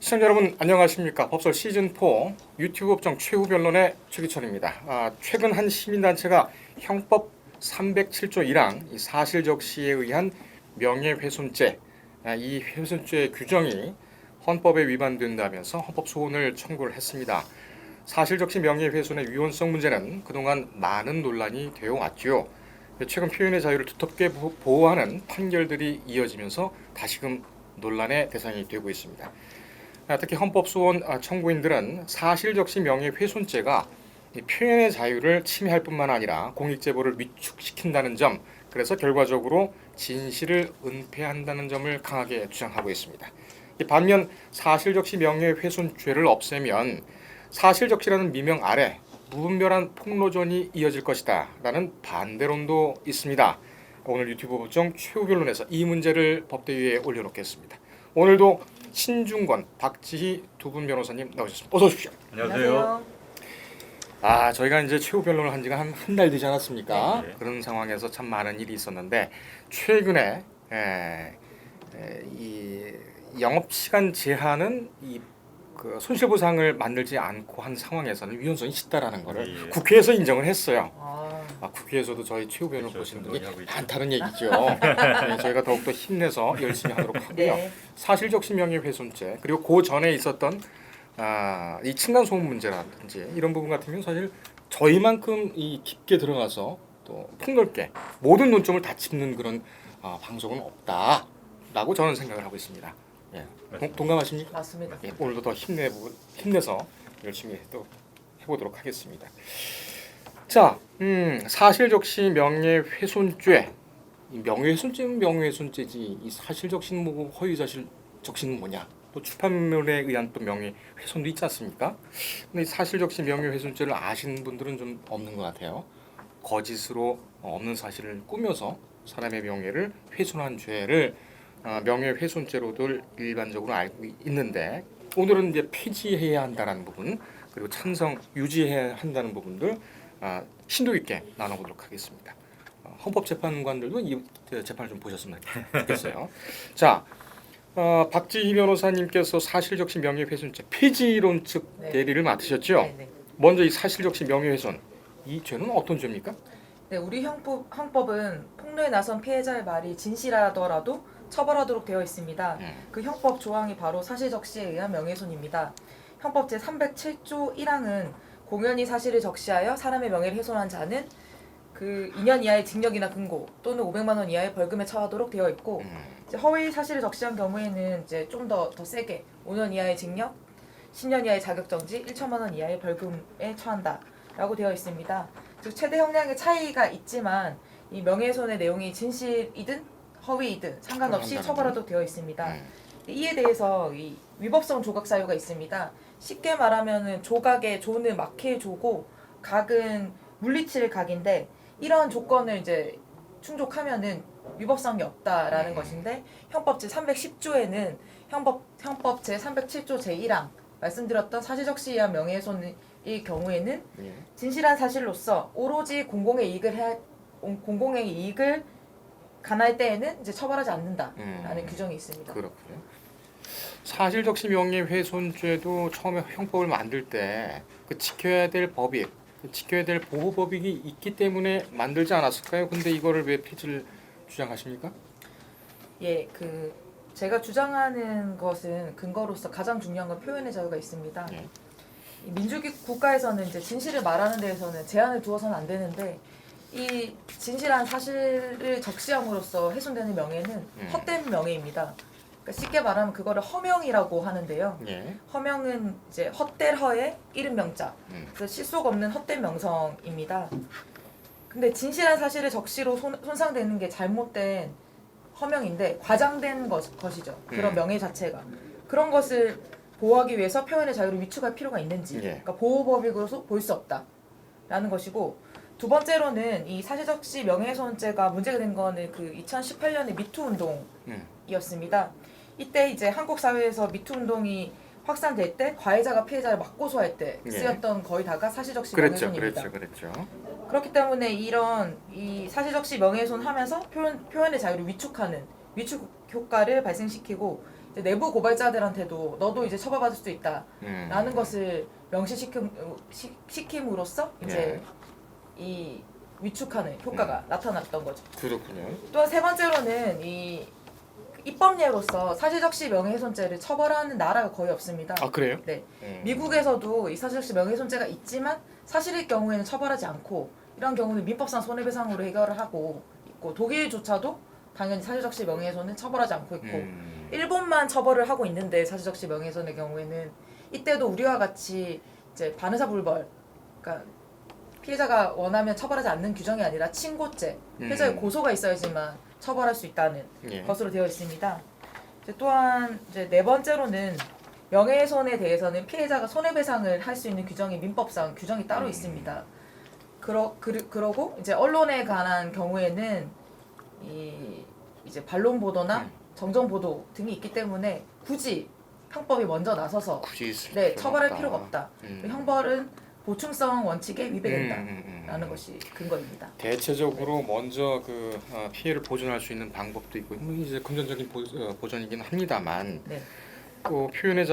시청자 여러분 안녕하십니까. 법설 시즌4 유튜브 법정 최후 변론의 최기천입니다. 최근 한 시민단체가 형법 307조 1항 이 사실적시에 의한 명예훼손죄, 이 훼손죄 규정이 헌법에 위반된다면서 헌법 소원을 청구를 했습니다. 사실적시 명예훼손의 위헌성 문제는 그동안 많은 논란이 되어 왔죠. 최근 표현의 자유를 두텁게 보호하는 판결들이 이어지면서 다시금 논란의 대상이 되고 있습니다. 특히 헌법소원 청구인들은 사실적시 명예훼손죄가 표현의 자유를 침해할 뿐만 아니라 공익제보를 위축시킨다는 점, 그래서 결과적으로 진실을 은폐한다는 점을 강하게 주장하고 있습니다. 반면 사실적시 명예훼손죄를 없애면 사실적시라는 미명 아래 무분별한 폭로전이 이어질 것이다 라는 반대론도 있습니다. 오늘 유튜브 법정 최후 변론에서 이 문제를 법대 위에 올려놓겠습니다. 오늘도 신중권, 박지희 두 분 변호사님 나오셨습니다. 어서 오십시오. 안녕하세요. 저희가 이제 최후 변론을 한 지가 한 달 되지 않았습니까? 네. 그런 상황에서 참 많은 일이 있었는데 최근에 이 영업 시간 제한은 그 손실보상을 만들지 않고 한 상황에서는 위헌성이 짙다라는 것을 예. 국회에서 인정을 했어요. 아, 국회에서도 저희 최후 변론 그렇죠. 보시는 분이 동의하고 있죠. 많다는 얘기죠. 네, 저희가 더욱더 힘내서 열심히 하도록 하고요. 네. 사실적시 명예훼손죄 그리고 그 전에 있었던 이 층간 소음 문제라든지 이런 부분 같은 경우는 사실 저희만큼 이 깊게 들어가서 또 폭넓게 모든 논점을 다 짚는 그런 방송은 없다라고 저는 생각을 하고 있습니다. 예. 동감하십니까? 맞습니다. 예, 오늘도 더 힘내서 열심히 또 해보도록 하겠습니다. 자, 사실적시 명예훼손죄. 이 명예훼손죄는 명예훼손죄지. 이 사실적시는 뭐고 허위사실적시는 뭐냐? 또 출판물에 의한 또 명예훼손도 있지 않습니까? 근데 이 사실적시 명예훼손죄를 아시는 분들은 좀 없는 것 같아요. 거짓으로 없는 사실을 꾸며서 사람의 명예를 훼손한 죄를 명예훼손죄로들 일반적으로 알고 있는데 오늘은 이제 폐지해야 한다는 부분 그리고 찬성 유지해야 한다는 부분들 심도 있게 나눠보도록 하겠습니다. 헌법재판관들도 이 재판을 좀 보셨으면 좋겠어요. 자, 박지희 변호사님께서 사실적시 명예훼손죄 폐지론 측 네. 대리를 맡으셨죠? 네. 먼저 이 사실적시 명예훼손 이 죄는 어떤 죄입니까? 네, 우리 형법은 폭로에 나선 피해자의 말이 진실하더라도 처벌하도록 되어 있습니다. 그 형법 조항이 바로 사실적시에 의한 명예훼손입니다. 형법 제307조 1항은 공연히 사실을 적시하여 사람의 명예를 훼손한 자는 그 2년 이하의 징역이나 금고 또는 500만 원 이하의 벌금에 처하도록 되어 있고 이제 허위 사실을 적시한 경우에는 이제 좀 더 세게 5년 이하의 징역, 10년 이하의 자격정지, 1천만 원 이하의 벌금에 처한다라고 되어 있습니다. 즉 최대 형량의 차이가 있지만 이 명예훼손의 내용이 진실이든 허위이든 상관없이 처벌하도록 되어 있습니다. 이에 대해서 이 위법성 조각 사유가 있습니다. 쉽게 말하면은 조각의 조는 막힐 조고 각은 물리칠 각인데 이런 조건을 이제 충족하면은 위법성이 없다라는 것인데 형법 제310조에는 형법 제307조 제1항 말씀드렸던 사실적시에 의한 명예훼손의 경우에는 진실한 사실로서 오로지 공공의 이익을 간할 때에는 이제 처벌하지 않는다라는 규정이 있습니다. 그렇군요. 사실적시 명예훼손죄도 처음에 형법을 만들 때 그 지켜야 될 법익, 지켜야 될 보호법익이 있기 때문에 만들지 않았을까요? 근데 이거를 왜 폐지를 주장하십니까? 예, 그 제가 주장하는 것은 근거로서 가장 중요한 건 표현의 자유가 있습니다. 예. 이 민주주의 국가에서는 이제 진실을 말하는 데에서는 제한을 두어서는 안 되는데 이 진실한 사실을 적시함으로써 훼손되는 명예는 헛된 명예입니다. 그러니까 쉽게 말하면 그거를 허명이라고 하는데요. 예. 허명은 이제 헛될 허의 이름 명자, 그래서 실속 없는 헛된 명성입니다. 근데 진실한 사실을 적시로 손상되는 게 잘못된 허명인데 과장된 것이죠. 그런 명예 자체가 그런 것을 보호하기 위해서 표현의 자유를 위축할 필요가 있는지, 예. 그러니까 보호법익으로서 볼 수 없다라는 것이고. 두 번째로는 이 사실적시 명예훼손죄가 문제가 된 거는 그 2018년의 미투 운동이었습니다. 이때 이제 한국 사회에서 미투 운동이 확산될 때 가해자가 피해자를 맞고소할 때 쓰였던 거의 다가 사실적시 명예훼손입니다. 그랬죠. 그렇기 때문에 이런 이 사실적시 명예훼손 하면서 표현의 자유를 위축하는 위축 효과를 발생시키고 이제 내부 고발자들한테도 너도 이제 처벌받을 수 있다라는 음. 것을 명시시킴으로써 이제 이 위축하는 효과가 나타났던 거죠. 그렇군요. 또한 세 번째로는 이 입법례로서 사실적시 명예훼손죄를 처벌하는 나라가 거의 없습니다. 아 그래요? 네, 미국에서도 이 사실적시 명예훼손죄가 있지만 사실일 경우에는 처벌하지 않고 이런 경우는 민법상 손해배상으로 해결을 하고 있고 독일조차도 당연히 사실적시 명예훼손은 처벌하지 않고 있고 일본만 처벌을 하고 있는데 사실적시 명예훼손의 경우에는 이때도 우리와 같이 이제 반의사불벌, 그러니까 피해자가 원하면 처벌하지 않는 규정이 아니라 친고죄, 피해자의 고소가 있어야지만 처벌할 수 있다는 예. 것으로 되어 있습니다. 이제 또한 이제 네 번째로는 명예훼손에 대해서는 피해자가 손해배상을 할 수 있는 규정이 민법상 규정이 따로 있습니다. 그러고 이제 언론에 관한 경우에는 이제 반론 보도나 정정 보도 등이 있기 때문에 굳이 형법이 먼저 나서서 굳이 있을 네, 필요가 처벌할 없다. 필요가 없다. 형벌은 보충성 원칙에 위배된다라는 음. 것이 근거입니다. 대체적으로 먼저 그 피해를 보존할 수 있는 방법도 있고 이제 금전적인 보전이긴 합니다만 네. 또 표현의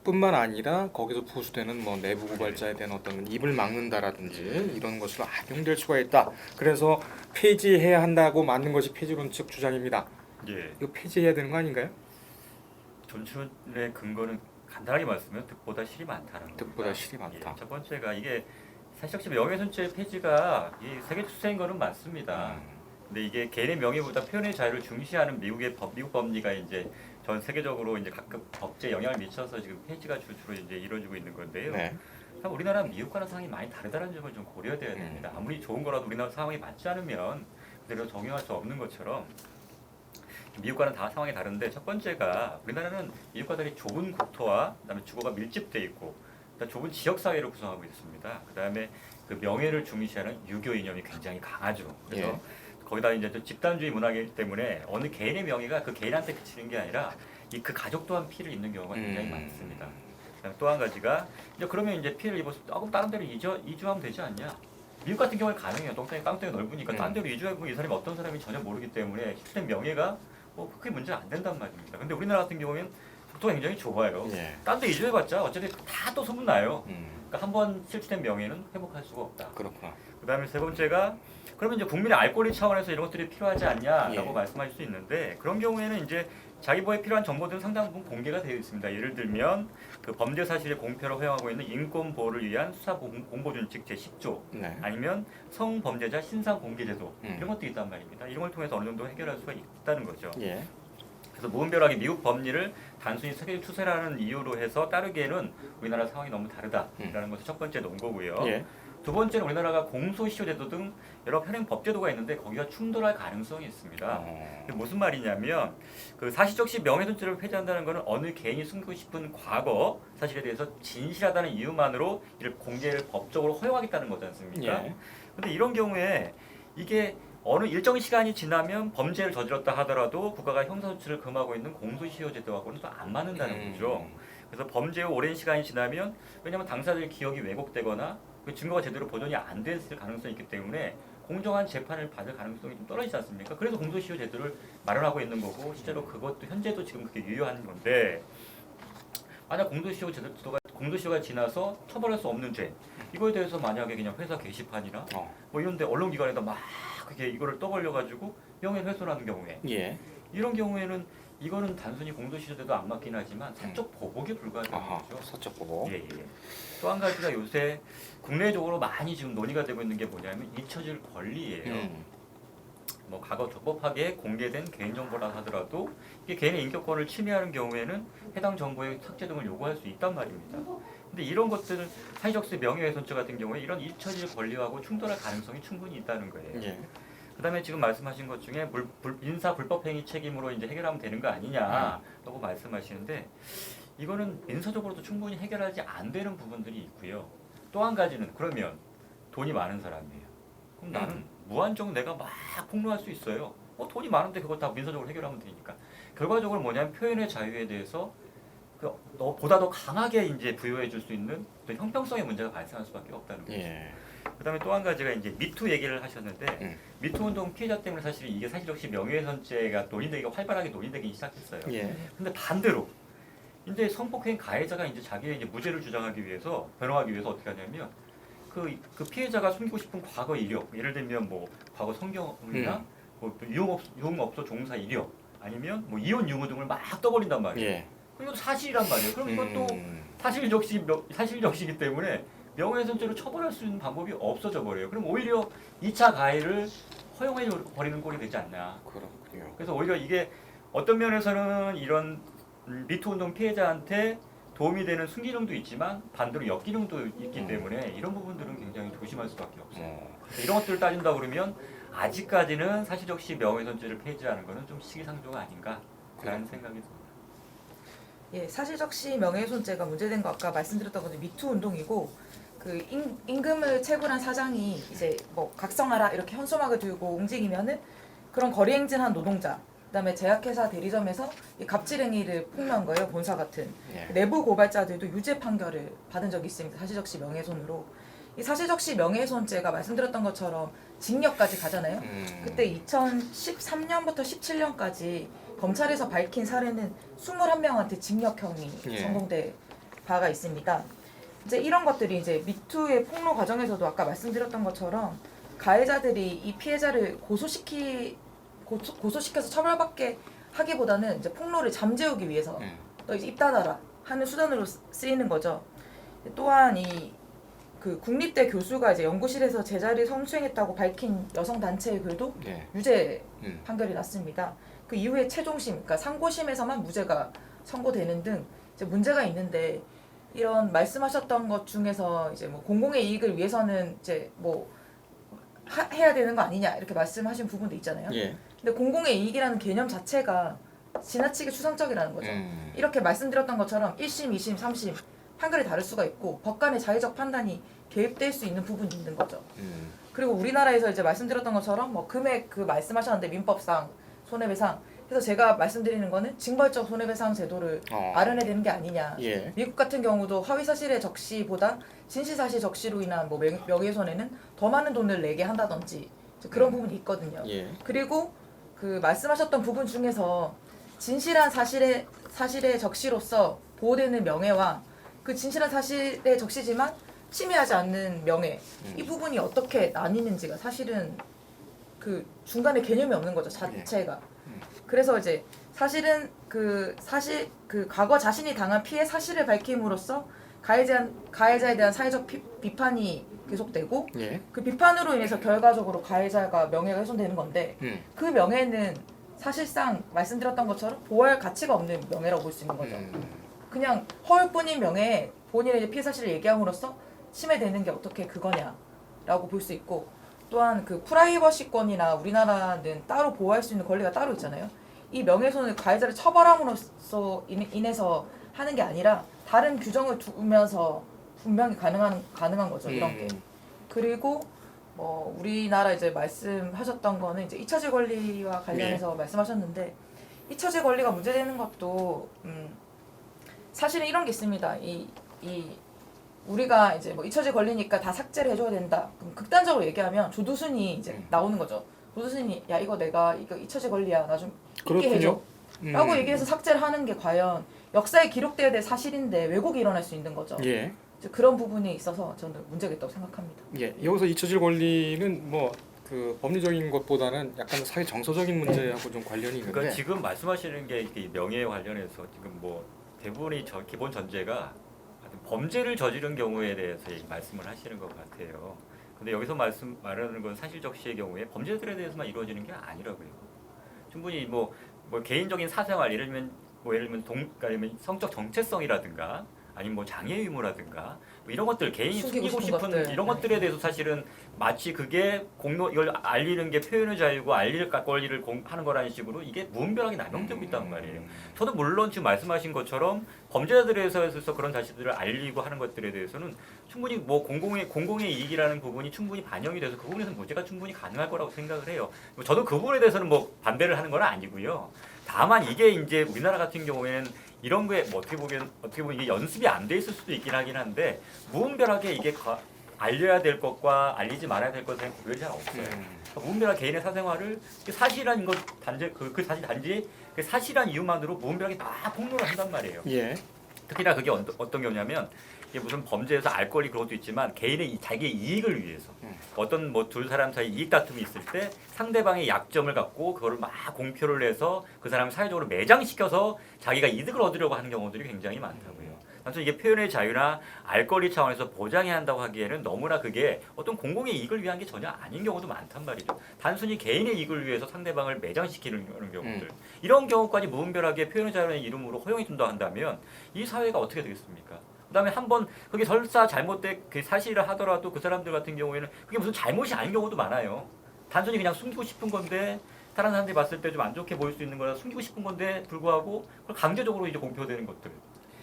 자유뿐만 아니라 거기서 부수되는 뭐 내부 고발자에 대한 어떤 입을 막는다라든지 이런 것으로 악용될 수가 있다. 그래서 폐지해야 한다고 만든 것이 폐지론 측 주장입니다. 예, 이거 폐지해야 되는 거 아닌가요? 존출의 근거는 간단하게 말씀하면 득보다 실이 많다는 겁니다. 득보다 실이 많다. 예, 첫 번째가 이게 사실적시 명예훼손죄 폐지가 이 세계 추세인 거는 맞습니다. 근데 이게 개인의 명예보다 표현의 자유를 중시하는 미국 법리가 이제 전 세계적으로 이제 각급 법제에 영향을 미쳐서 지금 폐지가 주로 이제 이루어지고 있는 건데요. 네. 참 우리나라는 미국과는 상황이 많이 다르다는 점을 좀 고려돼야 됩니다. 아무리 좋은 거라도 우리나라 상황이 맞지 않으면 그대로 적용할 수 없는 것처럼 미국과는 다 상황이 다른데 첫 번째가 우리나라는 미국과 달리 좁은 국토와 그다음에 주거가 밀집돼 있고 그다음에 좁은 지역 사회를 구성하고 있습니다. 그다음에 그 명예를 중시하는 유교 이념이 굉장히 강하죠. 그래서 예. 거기다 이제 또 집단주의 문화이기 때문에 어느 개인의 명예가 그 개인한테 그치는 게 아니라 이 그 가족 또한 피해를 입는 경우가 굉장히 많습니다. 그다음에 또 한 가지가 이제 그러면 이제 피해를 입었을 때 그럼 다른 데로 이주하면 되지 않냐? 미국 같은 경우는 가능해요. 땅덩이 넓으니까 딴 데로 이주하고 이 사람이 어떤 사람인지 전혀 모르기 때문에 실제 명예가 뭐 크게 문제가 안 된단 말입니다. 근데 우리나라 같은 경우에는 국토가 굉장히 좁아요. 예. 딴 데 이주해봤자 어차피 다 또 소문나요. 음. 그러니까 한 번 실추된 명예는 회복할 수가 없다. 그렇구나. 그다음에 세 번째가 그러면 이제 국민의 알 권리 차원에서 이런 것들이 필요하지 않냐라고 예. 말씀하실 수 있는데 그런 경우에는 이제 자기 보호에 필요한 정보들은 상당 부분 공개가 되어 있습니다. 예를 들면 그 범죄 사실의 공표를 허용하고 있는 인권 보호를 위한 수사 공보 준칙 제10조 네. 아니면 성범죄자 신상 공개 제도 음. 이런 것도 있단 말입니다. 이런 걸 통해서 어느 정도 해결할 수가 있다는 거죠. 예. 그래서 무분별하게 미국 법리를 단순히 세계적 추세라는 이유로 해서 따르기에는 우리나라 상황이 너무 다르다라는 것이 첫 번째 논거고요. 예. 두 번째는 우리나라가 공소시효제도 등 여러 현행 법제도가 있는데 거기가 충돌할 가능성이 있습니다. 이게 무슨 말이냐면 그 사실적시 명예훼손죄를 폐지한다는 것은 어느 개인이 숨기고 싶은 과거 사실에 대해서 진실하다는 이유만으로 이를 공개를 법적으로 허용하겠다는 거지 않습니까? 예. 근데 이런 경우에 이게 어느 일정 시간이 지나면 범죄를 저질렀다 하더라도 국가가 형사소치를 금하고 있는 공소시효제도하고는 또 안 맞는다는 거죠. 그래서 범죄 후 오랜 시간이 지나면 왜냐하면 당사자의 기억이 왜곡되거나 그 증거가 제대로 보존이 안 됐을 가능성이 있기 때문에 공정한 재판을 받을 가능성이 좀 떨어지지 않습니까? 그래서 공소시효 제도를 마련하고 있는 거고 실제로 그것도 현재도 지금 그게 유효한 건데 만약 공소시효가 지나서 처벌할 수 없는 죄 이거에 대해서 만약에 그냥 회사 게시판이나 뭐 이런데 언론기관에다 막 그게 이거를 떠벌려가지고 명예훼손하는 경우에 예. 이런 경우에는 이거는 단순히 공소시효제도 안 맞긴 하지만 사적 보복에 불과하다는 거죠. 사적 보복. 예. 또 한 가지가 요새 국내적으로 많이 지금 논의가 되고 있는 게 뭐냐면 잊혀질 권리예요. 뭐 과거 적법하게 공개된 개인정보라 하더라도 이게 개인의 인격권을 침해하는 경우에는 해당 정보의 삭제 등을 요구할 수 있단 말입니다. 근데 이런 것들은 사회적시 명예훼손죄 같은 경우에 이런 잊혀질 권리하고 충돌할 가능성이 충분히 있다는 거예요. 예. 그다음에 지금 말씀하신 것 중에 민사 불법행위 책임으로 이제 해결하면 되는 거 아니냐라고 말씀하시는데 이거는 민사적으로도 충분히 해결하지 안 되는 부분들이 있고요. 또 한 가지는 그러면 돈이 많은 사람이에요. 그럼 나는 무한정 내가 막 폭로할 수 있어요. 돈이 많은데 그거 다 민사적으로 해결하면 되니까. 결과적으로 뭐냐면 표현의 자유에 대해서 보다 더 강하게 이제 부여해 줄 수 있는 어떤 형평성의 문제가 발생할 수밖에 없다는 거죠. 예. 그다음에 또 한 가지가 이제 미투 얘기를 하셨는데 미투 운동 피해자 때문에 사실 이게 사실 역시 명예훼손죄가 논의되기가 활발하게 논의되기 시작했어요. 예. 근데 반대로 이제 성폭행 가해자가 이제 자기의 이제 무죄를 주장하기 위해서 변호하기 위해서 어떻게 하냐면 그 피해자가 숨기고 싶은 과거 이력, 예를 들면 뭐 과거 성경이나 뭐 유흥업소 종사 이력, 아니면 뭐 이혼 유무 등을 막 떠버린단 말이에요. 예. 그럼 이것도 사실이란 말이에요. 그럼 이것도 사실적시기 때문에 명예훼손죄로 처벌할 수 있는 방법이 없어져 버려요. 그럼 오히려 2차 가해를 허용해 버리는 꼴이 되지 않나. 그렇군요. 그래서 오히려 이게 어떤 면에서는 이런 미투 운동 피해자한테 도움이 되는 순기능도 있지만 반대로 역기능도 있기 때문에 이런 부분들은 굉장히 조심할 수밖에 없어요. 그래서 이런 것들을 따진다 그러면 아직까지는 사실적시 명예훼손죄를 폐지하는 것은 좀 시기상조가 아닌가라는 생각이 듭니다. 예, 사실적시 명예훼손죄가 문제된 거 아까 말씀드렸던 것은 미투 운동이고 그 임금을 채굴한 사장이 이제 뭐 각성하라 이렇게 현수막을 들고 움직이면은 그런 거리 행진한 노동자, 그다음에 제약회사 대리점에서 이 갑질행위를 폭로한 거예요. 본사 같은 예. 내부 고발자들도 유죄 판결을 받은 적이 있습니다. 사실적시 명예훼손으로. 이 사실적시 명예훼손죄가 말씀드렸던 것처럼 징역까지 가잖아요. 그때 2013년부터 17년까지 검찰에서 밝힌 사례는 21명한테 징역형이 예. 선고된 바가 있습니다. 이제 이런 것들이 이제 미투의 폭로 과정에서도 아까 말씀드렸던 것처럼 가해자들이 이 피해자를 고소시켜서 처벌받게 하기보다는 이제 폭로를 잠재우기 위해서 너 이제 입 닫아라 하는 수단으로 쓰이는 거죠. 또한 그 국립대 교수가 이제 연구실에서 제자를 성추행했다고 밝힌 여성 단체의 글도 예. 유죄 판결이 났습니다. 그 이후에 최종심, 그러니까 상고심에서만 무죄가 선고되는 등 이제 문제가 있는데 이런 말씀하셨던 것 중에서 이제 뭐 공공의 이익을 위해서는 이제 뭐 해야 되는 거 아니냐 이렇게 말씀하신 부분도 있잖아요. 예. 근데 공공의 이익이라는 개념 자체가 지나치게 추상적이라는 거죠. 이렇게 말씀드렸던 것처럼 1심, 2심, 3심 판결이 다를 수가 있고 법관의 자의적 판단이 개입될 수 있는 부분이 있는 거죠. 그리고 우리나라에서 이제 말씀드렸던 것처럼 뭐 금액 그 말씀하셨는데 민법상 손해배상 그래서 제가 말씀드리는 거는 징벌적 손해배상 제도를 마련해야 되는 게 아니냐. 예. 미국 같은 경우도 허위사실의 적시보다 진실사실 적시로 인한 뭐 명예훼손에는 더 많은 돈을 내게 한다든지 그런 부분이 있거든요. 예. 그리고 그 말씀하셨던 부분 중에서 진실한 사실의 적시로서 보호되는 명예와 그 진실한 사실의 적시지만 침해하지 않는 명예 이 부분이 어떻게 나뉘는지가 사실은 그 중간에 개념이 없는 거죠 자체가. 그래서 이제 사실은 그 과거 자신이 당한 피해 사실을 밝힘으로써 가해자에 대한 사회적 비판이 계속되고 예. 그 비판으로 인해서 결과적으로 가해자가 명예가 훼손되는 건데 그 명예는 사실상 말씀드렸던 것처럼 보호할 가치가 없는 명예라고 볼 수 있는 거죠. 그냥 허울뿐인 명예에 본인의 피해 사실을 얘기함으로써 침해되는 게 어떻게 그거냐라고 볼 수 있고 또한 그 프라이버시권이나 우리나라는 따로 보호할 수 있는 권리가 따로 있잖아요. 이 명예훼손을 가해자를 처벌함으로써 인해서 하는 게 아니라 다른 규정을 두면서 분명히 가능한 거죠. 이런 게. 그리고 우리나라 이제 말씀하셨던 거는 이제 2차제 권리와 관련해서 말씀하셨는데 2차제 권리가 문제되는 것도 사실은 이런 게 있습니다. 우리가 이제 뭐 2차제 권리니까 다 삭제를 해줘야 된다. 그럼 극단적으로 얘기하면 조두순이 이제 나오는 거죠. 조두순이 야 이거 내가 이거 2차제 권리야 나 좀 있게 해줘. 라고 얘기해서 삭제를 하는 게 과연 역사에 기록되어야 될 사실인데 왜곡이 일어날 수 있는 거죠. 예. 그런 부분이 있어서 저는 문제가 있다고 생각합니다. 예. 여기서 잊혀질 권리는 뭐 그 법리적인 것보다는 약간 사회 정서적인 문제하고 좀 관련이 있는데. 그러니까 지금 말씀하시는 게 명예에 관련해서 지금 뭐 대부분이 기본 전제가 범죄를 저지른 경우에 대해서 말씀을 하시는 것 같아요. 근데 여기서 말하는 건 사실적시의 경우에 범죄들에 대해서만 이루어지는 게 아니라고요. 충분히 뭐 개인적인 사생활 예를 들면 그러니까 성적 정체성이라든가 아니면 뭐 장애 의무라든가 뭐 이런 것들 개인이 숨기고 싶은 것들. 이런 것들에 대해서 사실은 마치 그게 이걸 알리는 게 표현의 자유고 알릴 권리를 하는 거라는 식으로 이게 무분별하게 남용되고 있단 말이에요. 저도 물론 지금 말씀하신 것처럼 범죄자들에 대해서 그런 사실들을 알리고 하는 것들에 대해서는 충분히 뭐 공공의 이익이라는 부분이 충분히 반영이 돼서 그 부분에서 문제가 충분히 가능할 거라고 생각을 해요. 저도 그 부분에 대해서는 뭐 반대를 하는 건 아니고요. 다만 이게 이제 우리나라 같은 경우에는 이런 거에 뭐 어떻게 보면 이게 연습이 안 돼 있을 수도 있긴 하긴 한데 무분별하게 이게 알려야 될 것과 알리지 말아야 될 것에 구별이 잘 없어요. 무분별한 개인의 사생활을 사실이라는 것 단지 그 사실 단지 그 사실한 이유만으로 무분별하게 다 폭로를 한단 말이에요. 예. 특히나 그게 어떤 경우냐면 이게 무슨 범죄에서 알 권리 그런 것도 있지만 개인의 자기의 이익을 위해서 어떤 뭐 두 사람 사이 이익 다툼이 있을 때 상대방의 약점을 갖고 그거를 막 공표를 해서 그 사람을 사회적으로 매장시켜서 자기가 이득을 얻으려고 하는 경우들이 굉장히 많다고요. 단순히 이게 표현의 자유나 알 권리 차원에서 보장해야 한다고 하기에는 너무나 그게 어떤 공공의 이익을 위한 게 전혀 아닌 경우도 많단 말이죠. 단순히 개인의 이익을 위해서 상대방을 매장시키는 경우들. 이런 경우까지 무분별하게 표현의 자유의 이름으로 허용해 준다 한다면 이 사회가 어떻게 되겠습니까? 그다음에 한번 그게 설사 잘못된 그 사실을 하더라도 그 사람들 같은 경우에는 그게 무슨 잘못이 아닌 경우도 많아요. 단순히 그냥 숨기고 싶은 건데 다른 사람들이 봤을 때 좀 안 좋게 보일 수 있는 거라 숨기고 싶은 건데 불구하고 그걸 강제적으로 이제 공표되는 것들.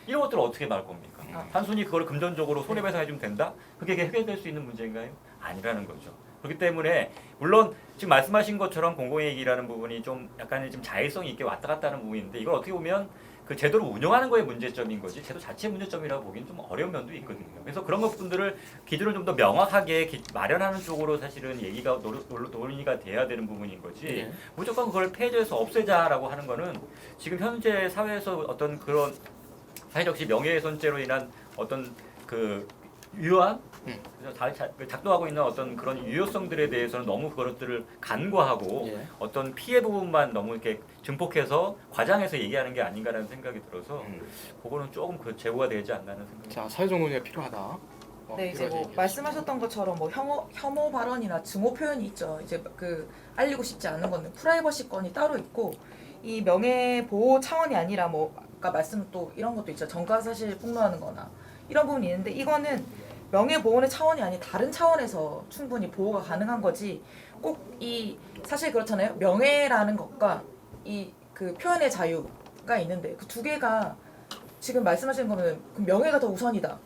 이런 것들을 어떻게 막을 겁니까? 단순히 그걸 금전적으로 손해배상해 주면 된다? 그게 해결될 수 있는 문제인가요? 아니라는 거죠. 그렇기 때문에 물론 지금 말씀하신 것처럼 공공이익이라는 부분이 좀 약간 좀 자율성이 있게 왔다 갔다 하는 부분인데 이걸 어떻게 보면 그 제도를 운영하는 거에 문제점인 거지 제도 자체의 문제점이라고 보기는 좀 어려운 면도 있거든요. 그래서 그런 것들을 기준을 좀 더 명확하게 마련하는 쪽으로 사실은 얘기가 논의가 돼야 되는 부분인 거지. 예. 무조건 그걸 폐지해서 없애자라고 하는 거는 지금 현재 사회에서 어떤 그런 사회적 명예훼손죄로 인한 어떤 그 유효한 작동하고 있는 어떤 그런 유효성들에 대해서는 너무 그것들을 간과하고 예. 어떤 피해 부분만 너무 이렇게 증폭해서 과장해서 얘기하는 게 아닌가라는 생각이 들어서 그거는 조금 그 제고가 되지 않나는 생각이. 자, 사회적 논의가 필요하다. 네, 이제 뭐 말씀하셨던 것처럼 뭐 혐오 발언이나 증오 표현이 있죠. 이제 그 알리고 싶지 않은 거는 프라이버시권이 따로 있고 이 명예 보호 차원이 아니라 뭐 아까 말씀 또 이런 것도 있죠. 전과 사실 폭로하는 거나 이런 부분이 있는데 이거는 명예 보호의 차원이 아닌 다른 차원에서 충분히 보호가 가능한 거지. 꼭 이 사실 그렇잖아요. 명예라는 것과 이 그 표현의 자유가 있는데 그 두 개가 지금 말씀하시는 거는 그 명예가 더 우선이다.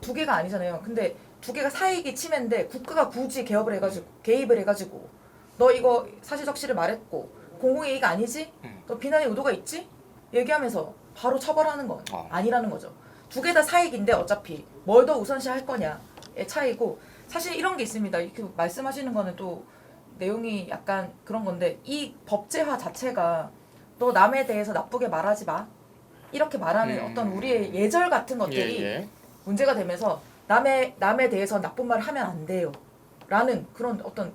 두 개가 아니잖아요. 근데 두 개가 사익이 침해인데 국가가 굳이 개입을 해가지고 너 이거 사실적시를 말했고 공공이익 아니지? 너 비난의 의도가 있지? 얘기하면서 바로 처벌하는 건 아니라는 거죠. 두 개 다 사익인데 어차피 뭘 더 우선시할 거냐의 차이고 사실 이런 게 있습니다. 이렇게 말씀하시는 거는 또 내용이 약간 그런 건데 이 법제화 자체가 너 남에 대해서 나쁘게 말하지 마 이렇게 말하는 어떤 우리의 예절 같은 것들이 예. 문제가 되면서 남에 대해서 나쁜 말을 하면 안 돼요 라는 그런 어떤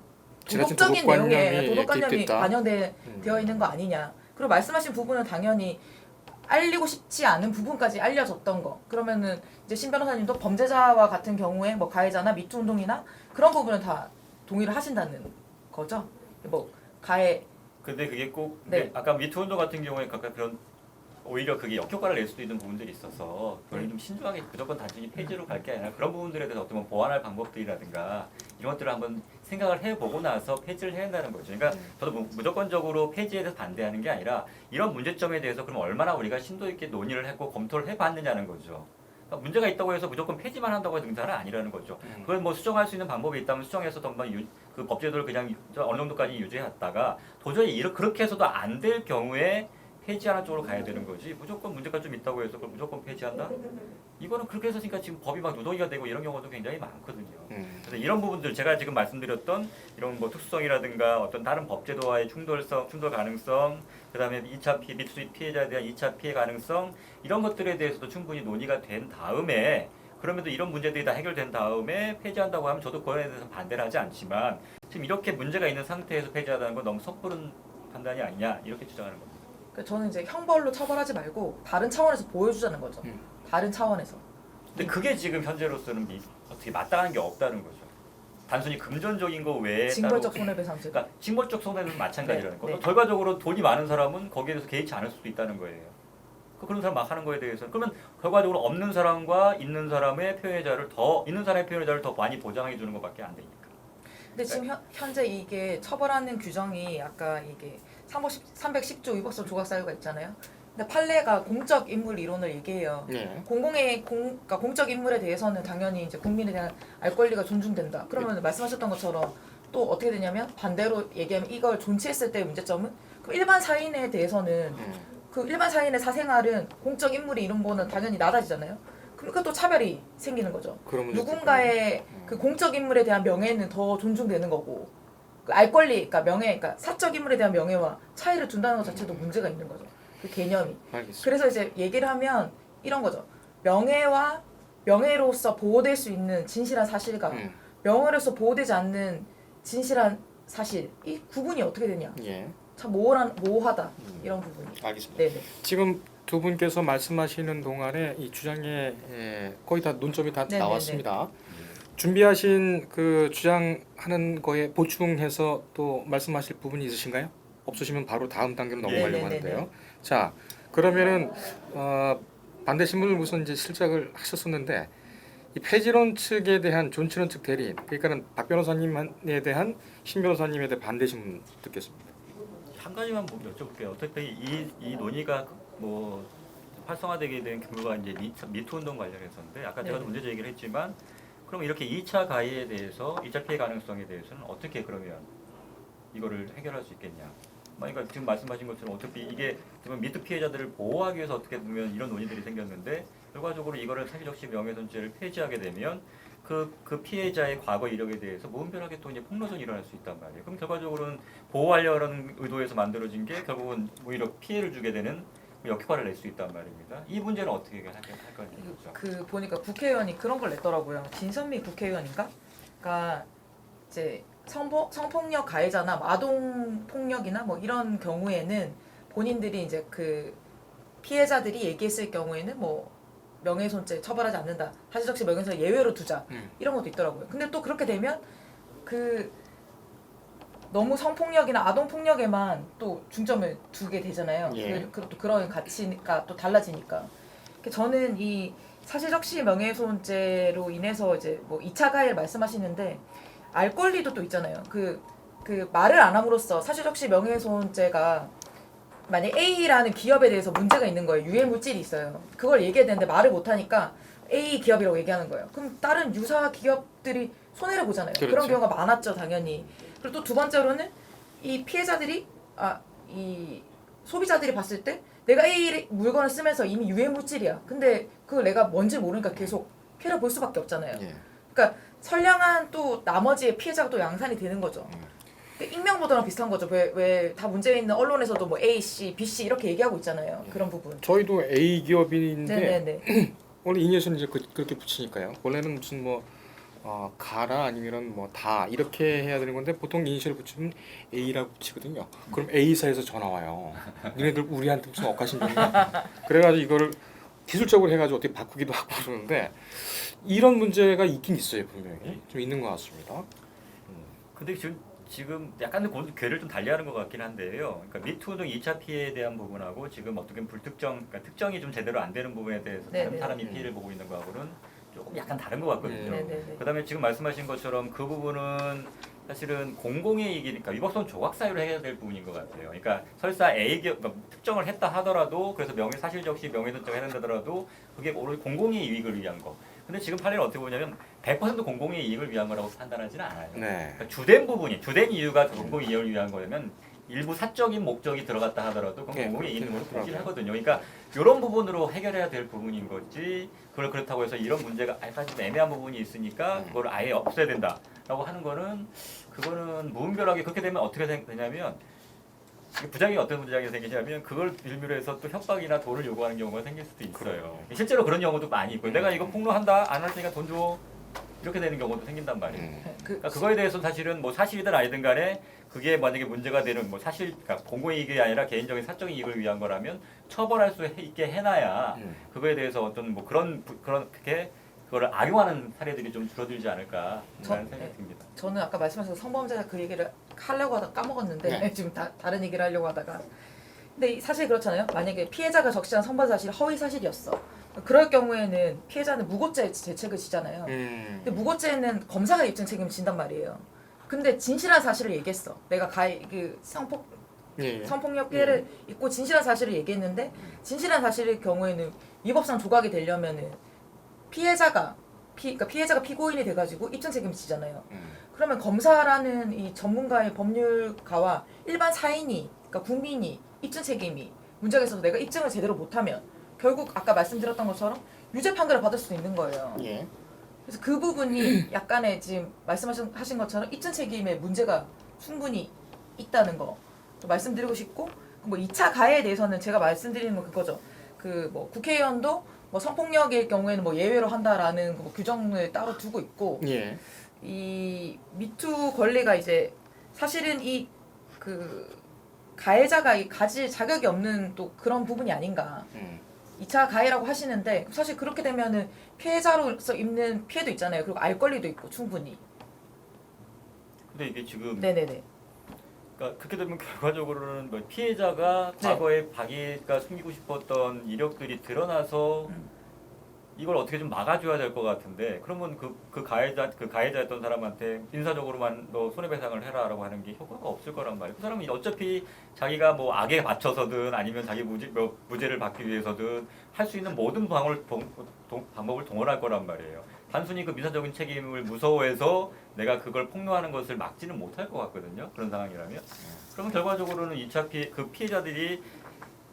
도덕적인 내용에 도덕관념이 반영되어 있는 거 아니냐. 그리고 말씀하신 부분은 당연히 알리고 싶지 않은 부분까지 알려졌던 거. 그러면은 이제 신 변호사님도 범죄자와 같은 경우에 뭐 가해자나 미투 운동이나 그런 부분은 다 동의를 하신다는 거죠. 뭐 가해. 근데 그게 꼭 네. 아까 미투 운동 같은 경우에 각각 그런 오히려 그게 역효과를 낼 수도 있는 부분들이 있어서 그걸 좀 신중하게 무조건 단순히 폐지로 갈 게 아니라 그런 부분들에 대해서 어떤 보완할 방법들이라든가 이런 것들을 한번 생각을 해보고 나서 폐지를 해야 한다는 거죠. 그러니까 저도 무조건적으로 폐지에 대해서 반대하는 게 아니라 이런 문제점에 대해서 그럼 얼마나 우리가 심도 있게 논의를 했고 검토를 해봤느냐는 거죠. 그러니까 문제가 있다고 해서 무조건 폐지만 한다고 해서 능사는 아니라는 거죠. 그걸 뭐 수정할 수 있는 방법이 있다면 수정해서 그 법제도를 그냥 어느 정도까지 유지했다가 도저히 그렇게 해서도 안 될 경우에 폐지하는 쪽으로 가야 되는 거지 무조건 문제가 좀 있다고 해서 그걸 무조건 폐지한다? 이거는 그렇게 해서 그러니까 지금 법이 막 누더기가 되고 이런 경우도 굉장히 많거든요. 그래서 이런 부분들 제가 지금 말씀드렸던 이런 뭐 특수성이라든가 어떤 다른 법제도와의 충돌 가능성, 그다음에 2차 피해자에 대한 2차 피해 가능성 이런 것들에 대해서도 충분히 논의가 된 다음에 그러면도 이런 문제들이 다 해결된 다음에 폐지한다고 하면 저도 그거에 대해서 반대를 하지 않지만 지금 이렇게 문제가 있는 상태에서 폐지하다는 건 너무 섣부른 판단이 아니냐 이렇게 주장하는 겁니다. 저는 이제 형벌로 처벌하지 말고 다른 차원에서 보여주자는 거죠. 다른 차원에서. 근데 그게 지금 현재로서는 어떻게 마땅한 게 없다는 거죠. 단순히 금전적인 거 외에 징벌적 손해배상제. 그러니까 징벌적 손해는 마찬가지라는 거. 네. 결과적으로 돈이 많은 사람은 거기에 대해서 개의치 않을 수도 있다는 거예요. 그런 사람 막 하는 거에 대해서는 그러면 결과적으로 없는 사람과 있는 사람의 표현의 자유를 더 많이 보장해 주는 것밖에 안 되니까. 근데 지금 현재 이게 처벌하는 규정이 아까 이게 310조 위법성 조각 사유가 있잖아요. 근데 판례가 공적 인물 이론을 얘기해요. 네. 그러니까 공적 인물에 대해서는 당연히 이제 국민에 대한 알 권리가 존중된다. 그러면 말씀하셨던 것처럼 또 어떻게 되냐면 반대로 얘기하면 이걸 존치했을 때의 문제점은 그럼 일반 사인에 대해서는 그 일반 사인의 사생활은 공적 인물이 이런 거는 당연히 낮아지잖아요. 그러니까 또 차별이 생기는 거죠. 그런 문제도 누군가의 그 공적 인물에 대한 명예는 더 존중되는 거고 그 알 권리, 그러니까 명예, 그러니까 사적 인물에 대한 명예와 차이를 둔다는 것 자체도 문제가 있는 거죠. 그 개념이. 알겠습니다. 그래서 이제 얘기를 하면 이런 거죠. 명예와 명예로서 보호될 수 있는 진실한 사실과 명예로서 보호되지 않는 진실한 사실 이 구분이 어떻게 되냐? 예, 참 모호하다 이런 부분이. 알겠습니다. 네네. 지금 두 분께서 말씀하시는 동안에 이 주장에 거의 다 논점이 다 네네네. 나왔습니다. 준비하신 그 주장하는 거에 보충해서 또 말씀하실 부분이 있으신가요? 없으시면 바로 다음 단계로 넘어가려고 네네네네. 하는데요. 자, 그러면은 반대신문을 우선 이제 실작을 하셨었는데 이 폐지론 측에 대한 존치론 측 대리인, 그러니까는 박 변호사님에 대한 신 변호사님에 대한 반대신문 듣겠습니다. 한 가지만 뭐 여쭤볼게요. 어차피 이 논의가 뭐 활성화되게 된 규모가 이제 미투 운동 관련해서인데 아까 제가 네. 문제 제기를 했지만 그럼 이렇게 2차 가해에 대해서 2차 피해 가능성에 대해서는 어떻게 그러면 이거를 해결할 수 있겠냐? 그러니까 지금 말씀하신 것처럼 어차피 이게 지금 미투 피해자들을 보호하기 위해서 어떻게 보면 이런 논의들이 생겼는데 결과적으로 이거를 사실적시 명예훼손죄를 폐지하게 되면 그 피해자의 과거 이력에 대해서 무분별하게 또 이제 폭로전이 일어날 수 있단 말이에요. 그럼 결과적으로는 보호하려는 의도에서 만들어진 게 결국은 오히려 피해를 주게 되는 역효과를 낼 수 있단 말입니다. 이 문제는 어떻게 할 거냐는 거죠. 그 보니까 국회의원이 그런 걸 냈더라고요. 진선미 국회의원인가? 그러니까 이제 성폭력 가해자나 뭐 아동 폭력이나 뭐 이런 경우에는 본인들이 이제 그 피해자들이 얘기했을 경우에는 뭐 명예훼손죄 처벌하지 않는다. 사실적시 명예훼손 예외로 두자. 이런 것도 있더라고요. 근데 또 그렇게 되면 그 너무 성폭력이나 아동폭력에만 또 중점을 두게 되잖아요. 예. 그리고 또 그런 가치가 또 달라지니까. 저는 이 사실적시 명예훼손죄로 인해서 이제 뭐 2차 가해를 말씀하시는데 알 권리도 또 있잖아요. 그 말을 안 함으로써 사실적시 명예훼손죄가 만약 A라는 기업에 대해서 문제가 있는 거예요. 유해 물질이 있어요. 그걸 얘기해야 되는데 말을 못 하니까 A 기업이라고 얘기하는 거예요. 그럼 다른 유사 기업들이 손해를 보잖아요. 그렇죠. 그런 경우가 많았죠, 당연히. 그리고 또 두 번째로는 이 피해자들이 이 소비자들이 봤을 때 내가 A 물건을 쓰면서 이미 유해 물질이야. 근데 그걸 내가 뭔지 모르니까 계속 피해를 볼 수밖에 없잖아요. 예. 그러니까 선량한 또 나머지의 피해자가 또 양산이 되는 거죠. 익명 보도랑 비슷한 거죠. 왜 다 문제 있는 언론에서도 뭐 A 씨, B 씨 이렇게 얘기하고 있잖아요. 그런 부분. 저희도 A 기업인데 네네네. 원래 인예수는 이제 그렇게 붙이니까요. 원래는 무슨 뭐 가라 아니면은 뭐 다 이렇게 해야 되는 건데 보통 이니셜 붙이면 A라고 붙이거든요. 그럼 A사에서 전화 와요. 너네들 우리한테 무슨 억하신 분이야? 그래가지고 이거를 기술적으로 해가지고 어떻게 바꾸기도 하고 그러는데 이런 문제가 있긴 있어요. 분명히 좀 있는 것 같습니다. 근데 지금 약간 궤를 좀 달리하는 것 같긴 한데요. 그러니까 미투 등 2차 피해에 대한 부분하고 지금 어떻게 그러니까 특정이 좀 제대로 안 되는 부분에 대해서 다른 네네. 사람이 피해를 보고 있는 거하고는 조금 약간 다른 것 같거든요. 네네네. 그다음에 지금 말씀하신 것처럼 그 부분은 사실은 공공의 이익이니까 위법성 조각 사유를 해야 될 부분인 것 같아요. 그러니까 설사 A 기업 그러니까 특정을 했다 하더라도 그래서 사실적시 명예훼손죄가 해낸다더라도 그게 오로지 공공의 이익을 위한 거. 근데 지금 판례는 어떻게 보냐면 100% 공공의 이익을 위한 거라고 판단하지는 않아요. 네. 그러니까 주된 이유가 공공의 이익을 위한 거라면 일부 사적인 목적이 들어갔다 하더라도 그건 네, 공공의 이익으로 그렇긴 보긴 하더라고요. 하거든요. 그러니까 이런 부분으로 해결해야 될 부분인 거지. 그걸 그렇다고 해서 이런 문제가 사실 애매한 부분이 있으니까 그걸 아예 없애야 된다라고 하는 거는 그거는 무분별하게 그렇게 되면 어떻게 되냐면 부작용이 어떤 부작용이 생기냐면 그걸 빌미로 해서 또 협박이나 돈을 요구하는 경우가 생길 수도 있어요. 실제로 그런 경우도 많이 있고 내가 이거 폭로한다 안 할 테니까 돈 줘. 이렇게 되는 경우도 생긴단 말이에요. 그러니까 그거에 대해서 사실은 뭐 사실이든 아니든 간에 그게 만약에 문제가 되는 뭐 사실 그러니까 공공의 이익이 아니라 개인적인 사적인 이익을 위한 거라면 처벌할 수 있게 해놔야 그거에 대해서 어떤 뭐 그렇게 그거를 악용하는 사례들이 좀 줄어들지 않을까라는 생각이 듭니다. 저는 아까 말씀하신 성범죄자 그 얘기를 하려고 하다가 까먹었는데 네. 지금 다른 얘기를 하려고 하다가 근데 사실 그렇잖아요. 만약에 피해자가 적시한 선반 사실이 허위 사실이었어. 그럴 경우에는 피해자는 무고죄 죄책을 지잖아요. 근데 무고죄는 검사가 입증 책임을 진단 말이에요. 근데 진실한 사실을 얘기했어. 내가 성폭력 피해를 입고 진실한 사실을 얘기했는데 진실한 사실의 경우에는 위법상 조각이 되려면은 피해자가 피고인이 돼가지고 입증 책임을 지잖아요. 그러면 검사라는 이 전문가의 법률가와 일반 사인이, 그러니까 국민이 입증 책임이 문제가 있어서 내가 입증을 제대로 못하면 결국 아까 말씀드렸던 것처럼 유죄 판결을 받을 수도 있는 거예요. 예. 그래서 그 부분이 약간의 지금 말씀하신 것처럼 입증 책임에 문제가 충분히 있다는 거 말씀드리고 싶고, 뭐 2차 가해에 대해서는 제가 말씀드리는 건 그거죠. 그 뭐 국회의원도 뭐 성폭력일 경우에는 뭐 예외로 한다라는 뭐 규정을 따로 두고 있고, 예. 이 미투 권리가 이제 사실은 이 그 가해자가 가질 자격이 없는 또 그런 부분이 아닌가. 2차 가해라고 하시는데 사실 그렇게 되면은 피해자로서 입는 피해도 있잖아요. 그리고 알 권리도 있고 충분히. 근데 이게 지금 네네네. 그러니까 그렇게 되면 결과적으로는 뭐 피해자가 네. 과거에 자기가 숨기고 싶었던 이력들이 드러나서 이걸 어떻게 좀 막아줘야 될 것 같은데, 그러면 그 가해자였던 사람한테 인사적으로만 너 손해배상을 해라라고 하는 게 효과가 없을 거란 말이에요. 그 사람은 어차피 자기가 뭐 악에 맞춰서든 아니면 자기 무죄를 받기 위해서든 할 수 있는 모든 방법을 동원할 거란 말이에요. 단순히 그 민사적인 책임을 무서워해서 내가 그걸 폭로하는 것을 막지는 못할 것 같거든요. 그런 상황이라면. 그러면 결과적으로는 2차 피해자들이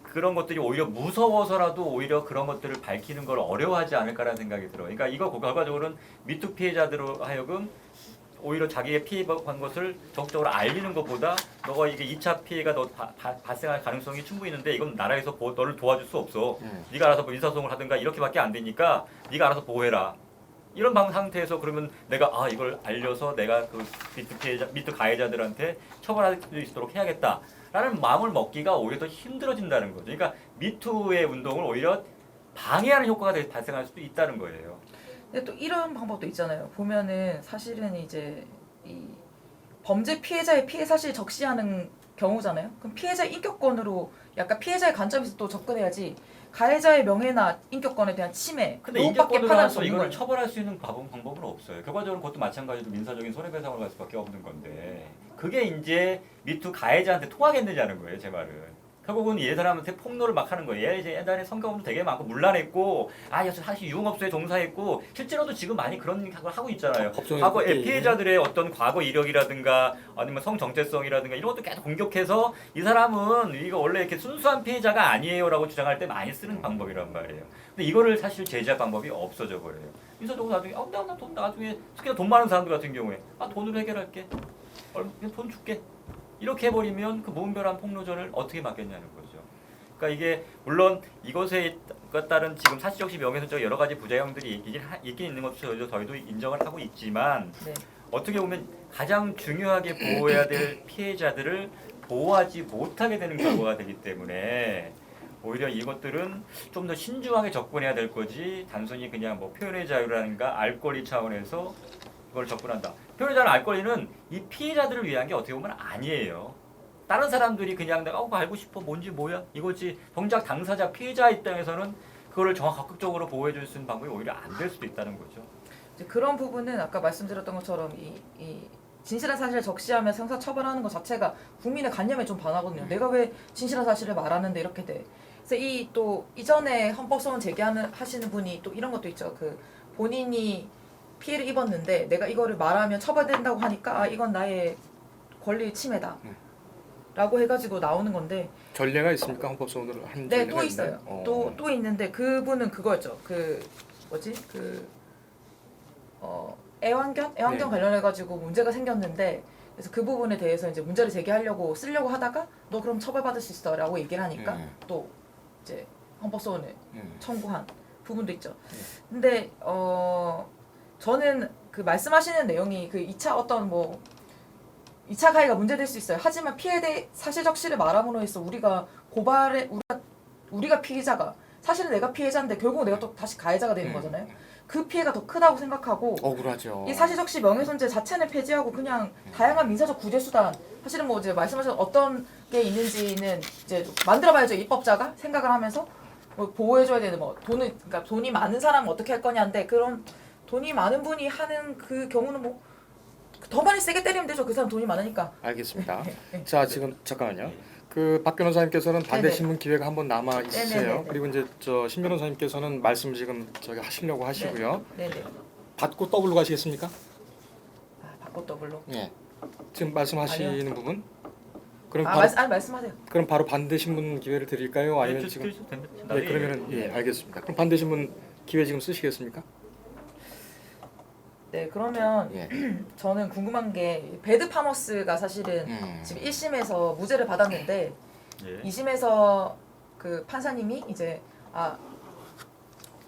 그런 것들이 오히려 무서워서라도 오히려 그런 것들을 밝히는 걸 어려워하지 않을까라는 생각이 들어요. 그러니까 이거 결과적으로는 미투 피해자들로 하여금 오히려 자기의 피해한 것을 적극적으로 알리는 것보다 너가 이게 2차 피해가 너 발생할 가능성이 충분히 있는데 이건 나라에서 너를 도와줄 수 없어. 네가 알아서 뭐 인사소송을 하든가 이렇게밖에 안 되니까 네가 알아서 보호해라. 이런 상태에서 그러면 내가 이걸 알려서 내가 그 미투 가해자들한테 처벌할 수 있도록 해야겠다. 라는 마음을 먹기가 오히려 더 힘들어진다는 거죠. 그러니까 미투의 운동을 오히려 방해하는 효과가 발생할 수도 있다는 거예요. 근데 또 이런 방법도 있잖아요. 보면은 사실은 이제 이 범죄 피해자의 피해 사실 적시하는 경우잖아요. 그럼 피해자의 인격권으로 약간 피해자의 관점에서 또 접근해야지 가해자의 명예나 인격권에 대한 침해 근데 그것밖에 인격권으로 판단할 수 해서 없는 이걸 거예요. 처벌할 수 있는 방법은 없어요. 결과적으로 그것도 마찬가지로 민사적인 손해배상을 갈 수밖에 없는 건데 그게 이제 미투 가해자한테 통하겠느냐는 거예요. 제 말은. 결국은 얘 사람한테 폭로를 막 하는 거예요. 얘 예전에 성경도 되게 많고 문란했고 사실 유흥업소에 종사했고 실제로도 지금 많이 그런 걸 하고 있잖아요. 과거 피해자들의 어떤 과거 이력이라든가 아니면 성정체성이라든가 이런 것도 계속 공격해서 이 사람은 이거 원래 이렇게 순수한 피해자가 아니에요라고 주장할 때 많이 쓰는 방법이란 말이에요. 근데 이거를 사실 제재할 방법이 없어져 버려요. 인사적으로 나중에 나 돈 나중에 특히나 돈 많은 사람들 같은 경우에 돈으로 해결할게. 돈 줄게. 이렇게 해버리면 그 무분별한 폭로전을 어떻게 막겠냐는 거죠. 그러니까 이게 물론 이것에 따른 지금 사실적시 명예훼손적 여러 가지 부작용들이 있긴 있는 것도 저희도 인정을 하고 있지만 네. 어떻게 보면 가장 중요하게 보호해야 될 피해자들을 보호하지 못하게 되는 결과가 되기 때문에 오히려 이것들은 좀 더 신중하게 접근해야 될 거지 단순히 그냥 뭐 표현의 자유라든가 알 권리 차원에서 그걸 접근한다. 표현의 자유 알 권리는 이 피해자들을 위한 게 어떻게 보면 아니에요. 다른 사람들이 그냥 내가 그거 알고 싶어 뭔지 뭐야 이거지. 정작 당사자 피해자 입장에서는 그거를 적극적으로 보호해 줄 수 있는 방법이 오히려 안 될 수도 있다는 거죠. 이제 그런 부분은 아까 말씀드렸던 것처럼 이 진실한 사실을 적시하면서 형사 처벌하는 것 자체가 국민의 관념에 좀 반하거든요. 내가 왜 진실한 사실을 말하는데 이렇게 돼. 그래서 이 또 이전에 헌법소원 하시는 분이 또 이런 것도 있죠. 그 본인이 피해를 입었는데 내가 이거를 말하면 처벌된다고 하니까 이건 나의 권리 침해다. 라고 해가지고 나오는 건데 전례가 있습니까? 헌법소원을 한 네, 전례가 또 있어요. 또 있는데 그분은 그거였죠. 그 뭐지? 애완견 네. 관련해가지고 문제가 생겼는데 그래서 그 부분에 대해서 이제 문제를 제기하려고 쓰려고 하다가 너 그럼 처벌받을 수 있어라고 얘기를 하니까 또 이제 헌법소원을 청구한 부분도 있죠. 근데 저는 그 말씀하시는 내용이 그 2차 어떤 뭐 2차 가해가 문제될 수 있어요. 하지만 피해대 사실 적시를 말함으로 해서 우리가 우리가 피해자가 사실은 내가 피해자인데 결국 내가 또 다시 가해자가 되는 거잖아요. 그 피해가 더 크다고 생각하고 억울하죠. 이 사실 적시 명예훼손죄 자체는 폐지하고 그냥 다양한 민사적 구제 수단 사실은 뭐 이제 말씀하신 어떤 게 있는지는 이제 만들어봐야죠. 입법자가 생각을 하면서 뭐 보호해줘야 되는 뭐 그러니까 돈이 많은 사람은 어떻게 할 거냐인데 그런 돈이 많은 분이 하는 그 경우는 뭐 더 많이 세게 때리면 되죠. 그 사람 돈이 많으니까. 알겠습니다. 자 지금 잠깐만요. 그 박 변호사님께서는 반대 신문 기회가 한번 남아 있으세요. 네네네네. 그리고 이제 저 신 변호사님께서는 말씀 지금 저기 하시려고 하시고요. 네네. 받고 더블로 가시겠습니까? 바꿔 더블로. 예. 지금 말씀하시는 부분 그럼 아, 바로 아니 말씀하세요. 그럼 바로 반대 신문 기회를 드릴까요? 아니면 네, 지금 됩니다. 네, 그러면은 예, 알겠습니다. 그럼 반대 신문 기회 지금 쓰시겠습니까? 네, 그러면 예. 저는 궁금한 게 배드 파머스가 사실은 지금 1심에서 무죄를 받았는데 예. 2심에서 그 판사님이 이제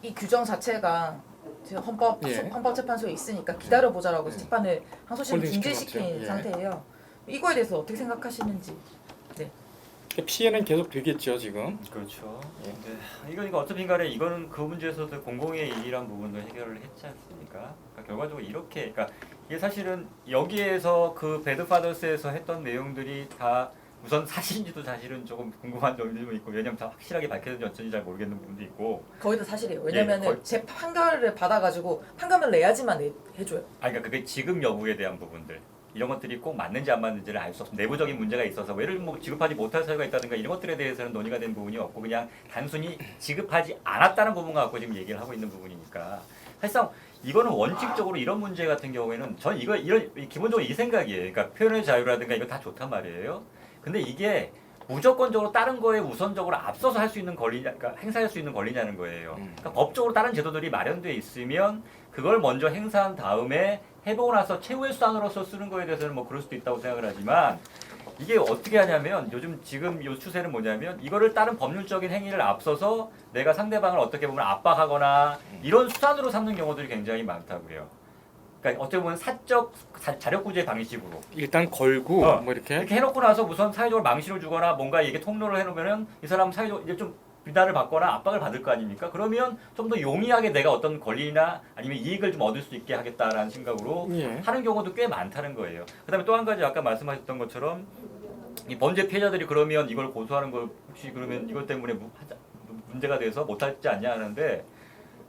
이 규정 자체가 지금 헌법재판소에 있으니까 기다려보자라고 재판을 항소심을 중지시킨 홀딩시켜놨죠. 예. 상태예요. 이거에 대해서 어떻게 생각하시는지. 피해는 계속 되겠죠 지금. 그렇죠. 예. 네. 이거 어차피간에 이거는 그 문제에서도 공공의 이익이란 부분도 해결을 했지 않습니까? 그러니까 결과적으로 이렇게, 그러니까 이게 사실은 여기에서 그 배드파더스에서 했던 내용들이 다 우선 사실인지도 사실은 조금 궁금한 점이 좀 있고, 왜냐면 다 확실하게 밝혀진지 어쩐지 잘 모르겠는 부분도 있고. 거의 다 사실이에요. 왜냐면은 거의- 제 판결을 받아가지고 판결을 내야지만 해줘요. 그러니까 그게 지급 여부에 대한 부분들. 이런 것들이 꼭 맞는지 안 맞는지를 알 수 없어. 내부적인 문제가 있어서 예를 들면 뭐 지급하지 못할 사유가 있다든가 이런 것들에 대해서는 논의가 된 부분이 없고 그냥 단순히 지급하지 않았다는 부분 갖고 지금 얘기를 하고 있는 부분이니까 사실상 이거는 원칙적으로 이런 문제 같은 경우에는 전 이런 기본적으로 이 생각이에요. 그러니까 표현의 자유라든가 이거 다 좋단 말이에요. 근데 이게 무조건적으로 다른 거에 우선적으로 앞서서 할 수 있는 권리냐, 그러니까 행사할 수 있는 권리냐는 거예요. 그러니까 법적으로 다른 제도들이 마련돼 있으면 그걸 먼저 행사한 다음에 해보고 나서 최후의 수단으로서 쓰는 거에 대해서는 뭐 그럴 수도 있다고 생각을 하지만 이게 어떻게 하냐면 요즘 지금 요 추세는 뭐냐면 이거를 다른 법률적인 행위를 앞서서 내가 상대방을 어떻게 보면 압박하거나 이런 수단으로 삼는 경우들이 굉장히 많다고요. 그러니까 어떻게 보면 사적 자력구제 방식으로 일단 걸고 뭐 이렇게 이렇게 해놓고 나서 우선 사회적으로 망신을 주거나 뭔가 이게 통로를 해놓으면은 이 사람 사회적 이제 좀 비난을 받거나 압박을 받을 거 아닙니까? 그러면 좀 더 용이하게 내가 어떤 권리나 아니면 이익을 좀 얻을 수 있게 하겠다라는 생각으로 예. 하는 경우도 꽤 많다는 거예요. 그다음에 또 한 가지 아까 말씀하셨던 것처럼 이 범죄 피해자들이 그러면 이걸 고소하는 걸 혹시 그러면 이것 때문에 문제가 돼서 못하지 않냐 하는데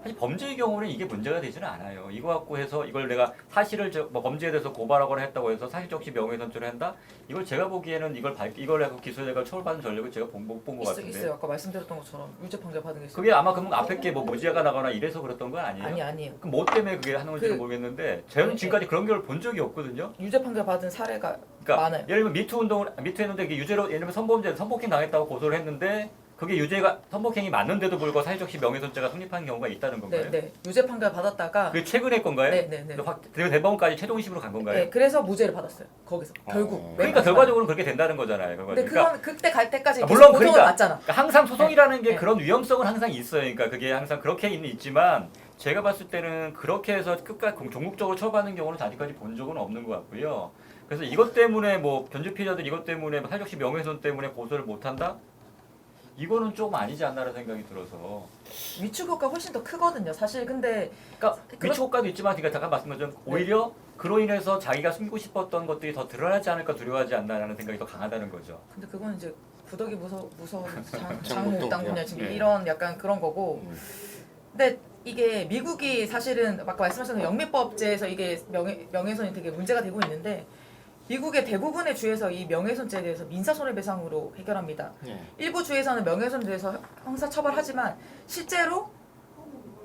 사실 범죄의 경우는 이게 문제가 되지는 않아요. 이거 갖고 해서 이걸 내가 사실을 뭐 범죄에 대해서 고발하거나 했다고 해서 사실적시 명예훼손죄를 한다? 이걸 제가 보기에는 이걸 해서 기소되고 처벌받은 전력을 제가 못 본 것 같은데. 있어요. 아까 말씀드렸던 것처럼 유죄 판결 받은 게 있어요. 그게 아마 그러면 앞에 게 뭐 무죄가 나거나 이래서 그랬던 거 아니에요? 아니에요. 그럼 뭐 때문에 그게 하는 건지는 그- 모르겠는데 저는 지금까지 그런 경우를 본 적이 없거든요. 유죄 판결 받은 사례가 그러니까 많아요. 예를 들면 미투 운동을 했는데 이게 유죄로 예를 들면 성폭행 당했다고 고소를 했는데 그게 유죄가 성폭행이 맞는데도 불구하고 사회적시 명예훼손죄가 성립한 경우가 있다는 건가요? 네. 유죄 판결 받았다가 그게 최근의 건가요? 네. 그리고 대법원까지 최종심으로 간 건가요? 네, 그래서 무죄를 받았어요. 거기서 결국. 맨 그러니까 마지막에. 결과적으로는 그렇게 된다는 거잖아요. 근데 그러니까 그때 갈 때까지 물론 계속 고통을 그러니까- 받잖아. 그러니까 항상 소송이라는 게 네. 그런 위험성은 항상 있어요. 그러니까 그게 항상 그렇게 있지만 제가 봤을 때는 그렇게 해서 끝까지 종국적으로 처벌받는 경우는 아직까지 본 적은 없는 것 같고요. 그래서 이것 때문에 뭐 변제 피해자들 이것 때문에 사회적시 명예훼손 때문에 고소를 못한다? 이거는 좀 아니지 않나라는 생각이 들어서 위축 효과 훨씬 더 크거든요. 사실 근데 그러니까 위축 효과도 있지만 그러니까 잠깐 말씀드린 오히려 그로 인해서 자기가 숨기고 싶었던 것들이 더 드러나지 않을까 두려워하지 않나라는 생각이 더 강하다는 거죠. 근데 그건 이제 구더기 무서운 장못 장목동, 당구냐 지금 예. 이런 약간 그런 거고. 근데 이게 미국이 사실은 아까 말씀하신 영미법제에서 이게 명예훼손이 되게 문제가 되고 있는데 미국의 대부분의 주에서 이 명예훼손죄에 대해서 민사손해배상으로 해결합니다. 예. 일부 주에서는 명예훼손에 대해서 형사처벌하지만 실제로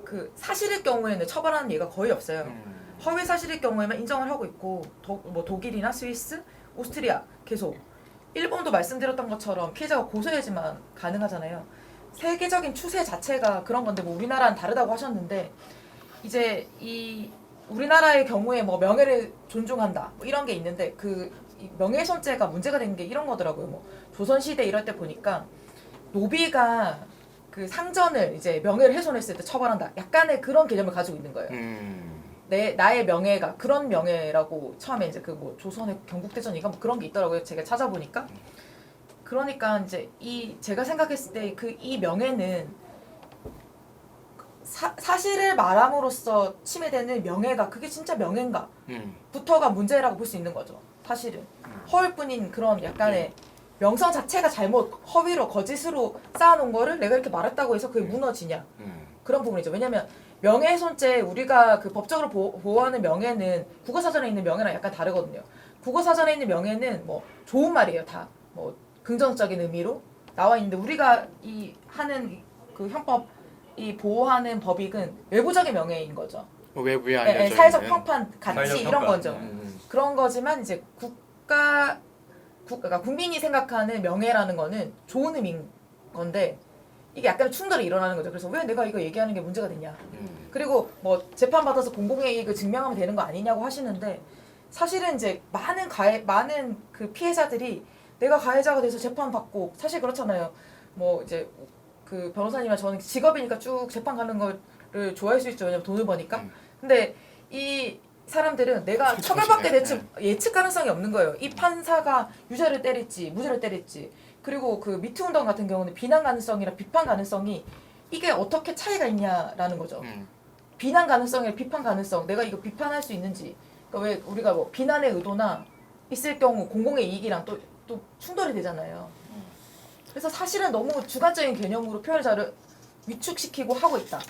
그 사실일 경우에는 처벌하는 예가 거의 없어요. 허위 사실일 경우에만 인정을 하고 있고 독일이나 스위스, 오스트리아 계속 일본도 말씀드렸던 것처럼 피해자가 고소해야지만 가능하잖아요. 세계적인 추세 자체가 그런 건데 뭐 우리나라는 다르다고 하셨는데 이제 이 우리나라의 경우에 뭐 명예를 존중한다 뭐 이런 게 있는데 그 이 명예훼손죄가 문제가 된 게 이런 거더라고요. 뭐 조선시대 이럴 때 보니까 노비가 그 상전을 이제 명예를 훼손했을 때 처벌한다. 약간의 그런 개념을 가지고 있는 거예요. 나의 명예가 그런 명예라고 처음에 이제 그 뭐 조선의 경국대전인가 뭐 그런 게 있더라고요. 제가 찾아보니까. 그러니까 이제 제가 생각했을 때 그 이 명예는 사실을 말함으로써 침해되는 명예가 그게 진짜 명예인가? 부터가 문제라고 볼 수 있는 거죠. 사실은 허울뿐인 그런 약간의 명성 자체가 잘못 허위로 거짓으로 쌓아놓은 거를 내가 이렇게 말했다고 해서 그게 무너지냐? 그런 부분이죠. 왜냐면 명예훼손죄 우리가 그 법적으로 보호하는 명예는 국어사전에 있는 명예랑 약간 다르거든요. 국어사전에 있는 명예는 뭐 좋은 말이에요. 다 뭐 긍정적인 의미로 나와 있는데 우리가 하는 그 형법 보호하는 법익은 외부적인 명예인 거죠. 외부에 알려져 사회적 있는. 평판 가치 사회적 이런 평가. 거죠. 그런 거지만 이제 국가 그러니까 국민이 생각하는 명예라는 거는 좋은 의미인 건데 이게 약간 충돌이 일어나는 거죠. 그래서 왜 내가 이거 얘기하는 게 문제가 되냐. 그리고 뭐 재판 받아서 공공의 이익을 증명하면 되는 거 아니냐고 하시는데 사실은 이제 많은 그 피해자들이 내가 가해자가 돼서 재판 받고 사실 그렇잖아요. 뭐 이제 그 변호사님이나 저는 직업이니까 쭉 재판 가는 거를 좋아할 수 있죠. 왜냐면 돈을 버니까. 근데 이 사람들은 내가 처벌받게 될지 예측 가능성이 없는 거예요. 이 판사가 유죄를 때릴지 무죄를 때릴지. 그리고 그 미투 운동 같은 경우는 비난 가능성이랑 비판 가능성이 이게 어떻게 차이가 있냐라는 거죠. 비난 가능성이랑 비판 가능성. 내가 이거 비판할 수 있는지. 그러니까 왜 우리가 뭐 비난의 의도나 있을 경우 공공의 이익이랑 또 충돌이 되잖아요. 그래서 사실은 너무 주관적인 개념으로 표현자를 위축시키고 하고 있다.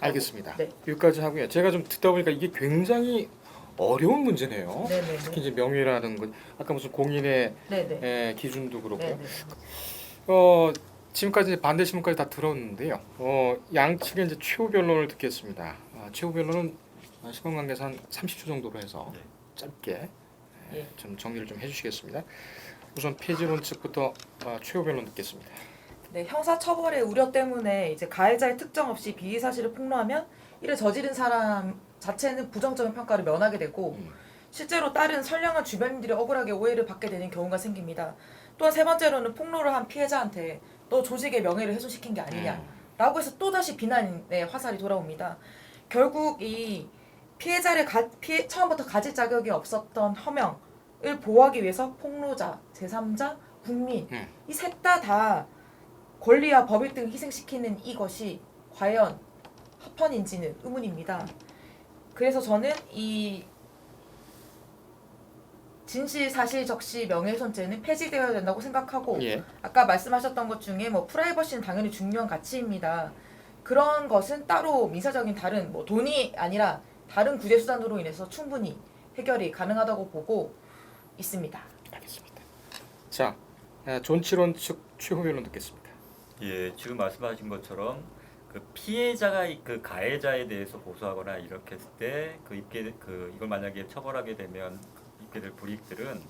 알겠습니다. 네. 여기까지 하고요. 제가 좀 듣다 보니까 이게 굉장히 어려운 문제네요. 네네네. 특히 이제 명예라는 것, 아까 무슨 공인의 네네. 기준도 그렇고요. 네네. 지금까지 반대 신문까지 다 들었는데요. 양측의 이제 최후 변론을 듣겠습니다. 최후 변론은 시간 관계상 한 30초 정도로 해서 네. 짧게 예. 좀 정리를 좀 해주시겠습니다. 우선 폐지론 측부터 최후 변론 듣겠습니다. 네, 형사처벌의 우려 때문에 이제 가해자의 특정 없이 비위 사실을 폭로하면 이를 저지른 사람 자체는 부정적인 평가를 면하게 되고 실제로 다른 선량한 주변인들이 억울하게 오해를 받게 되는 경우가 생깁니다. 또한 세 번째로는 폭로를 한 피해자한테 너 조직의 명예를 훼손시킨 게 아니냐라고 해서 또다시 비난의 화살이 돌아옵니다. 결국 이 피해자를 처음부터 가질 자격이 없었던 허명을 보호하기 위해서 폭로자, 제3자, 국민 이 셋 다 권리와 법익 등을 희생시키는 이것이 과연 합헌인지는 의문입니다. 그래서 저는 이 진실 사실 적시 명예훼손죄는 폐지되어야 된다고 생각하고 예. 아까 말씀하셨던 것 중에 뭐 프라이버시는 당연히 중요한 가치입니다. 그런 것은 따로 민사적인 다른 뭐 돈이 아니라 다른 구제 수단으로 인해서 충분히 해결이 가능하다고 보고 있습니다. 알겠습니다. 자, 존치론 측 최후 변론 듣겠습니다. 예, 지금 말씀하신 것처럼 그 피해자가 그 가해자에 대해서 고소하거나 이렇게 했을 때 이걸 만약에 처벌하게 되면 입게 될 불이익들은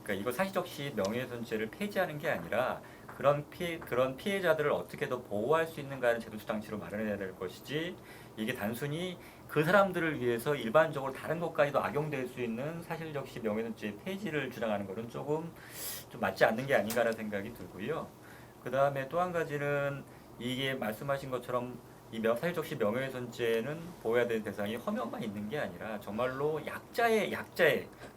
그러니까 이거 사실적시 명예훼손죄를 폐지하는 게 아니라 그런 피해자들을 어떻게 더 보호할 수 있는가를 제도적 장치로 마련해야 될 것이지 이게 단순히 그 사람들을 위해서 일반적으로 다른 것까지도 악용될 수 있는 사실적시 명예훼손죄 폐지를 주장하는 것은 조금 좀 맞지 않는 게 아닌가라는 생각이 들고요. 그 다음에 또 한 가지는 이게 말씀하신 것처럼 이 사실적시 명예훼손죄는 보호해야 되는 대상이 허명만 있는 게 아니라 정말로 약자의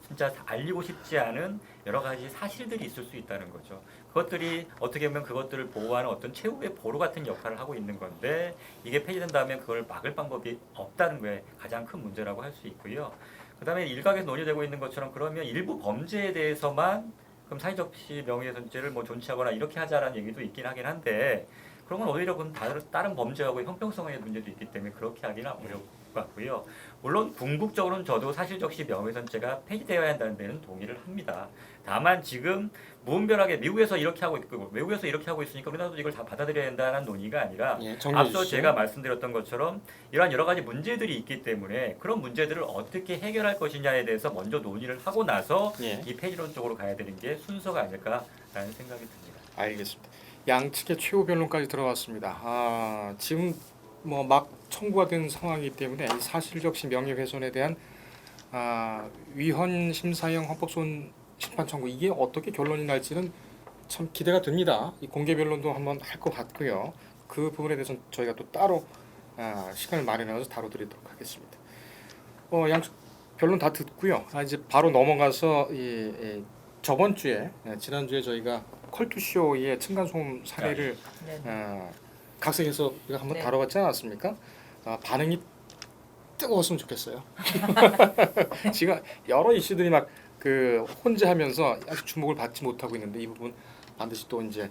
진짜 알리고 싶지 않은 여러 가지 사실들이 있을 수 있다는 거죠. 그것들이 어떻게 보면 그것들을 보호하는 어떤 최후의 보루 같은 역할을 하고 있는 건데 이게 폐지된다면 그걸 막을 방법이 없다는 게 가장 큰 문제라고 할 수 있고요. 그 다음에 일각에서 논의되고 있는 것처럼 그러면 일부 범죄에 대해서만 그럼 사실적시 명예훼손죄를 뭐 존치하거나 이렇게 하자라는 얘기도 있긴 하긴 한데 그런 건 오히려 그건 다른 범죄하고 형평성의 문제도 있기 때문에 그렇게 하기는 어려울 것 같고요. 물론 궁극적으로는 저도 사실적시 명예훼손죄가 폐지되어야 한다는 데는 동의를 합니다. 다만 지금 무분별하게 미국에서 이렇게 하고 있고 외국에서 이렇게 하고 있으니까 우리나라도 이걸 다 받아들여야 한다는 논의가 아니라 앞서 제가 말씀드렸던 것처럼 이러한 여러 가지 문제들이 있기 때문에 그런 문제들을 어떻게 해결할 것이냐에 대해서 먼저 논의를 하고 나서 이 폐지론 쪽으로 가야 되는 게 순서가 아닐까라는 생각이 듭니다. 알겠습니다. 양측의 최후 변론까지 들어왔습니다. 지금 뭐 막 청구가 된 상황이기 때문에 이 사실적시 명예훼손에 대한 위헌 심사형 헌법소원 심판 청구 이게 어떻게 결론이 날지는 참 기대가 됩니다. 이 공개 변론도 한번 할 것 같고요. 그 부분에 대해서는 저희가 또 따로 시간을 마련해서 다뤄드리도록 하겠습니다. 양측 변론 다 듣고요. 이제 바로 넘어가서 저번 주에 지난주에 저희가 컬투쇼의 층간소음 사례를 각색해서 우리가 한번 다뤄봤지 않았습니까? 반응이 뜨거웠으면 좋겠어요. 지금 여러 이슈들이 막 혼재하면서 아직 주목을 받지 못하고 있는데 이 부분 반드시 또 이제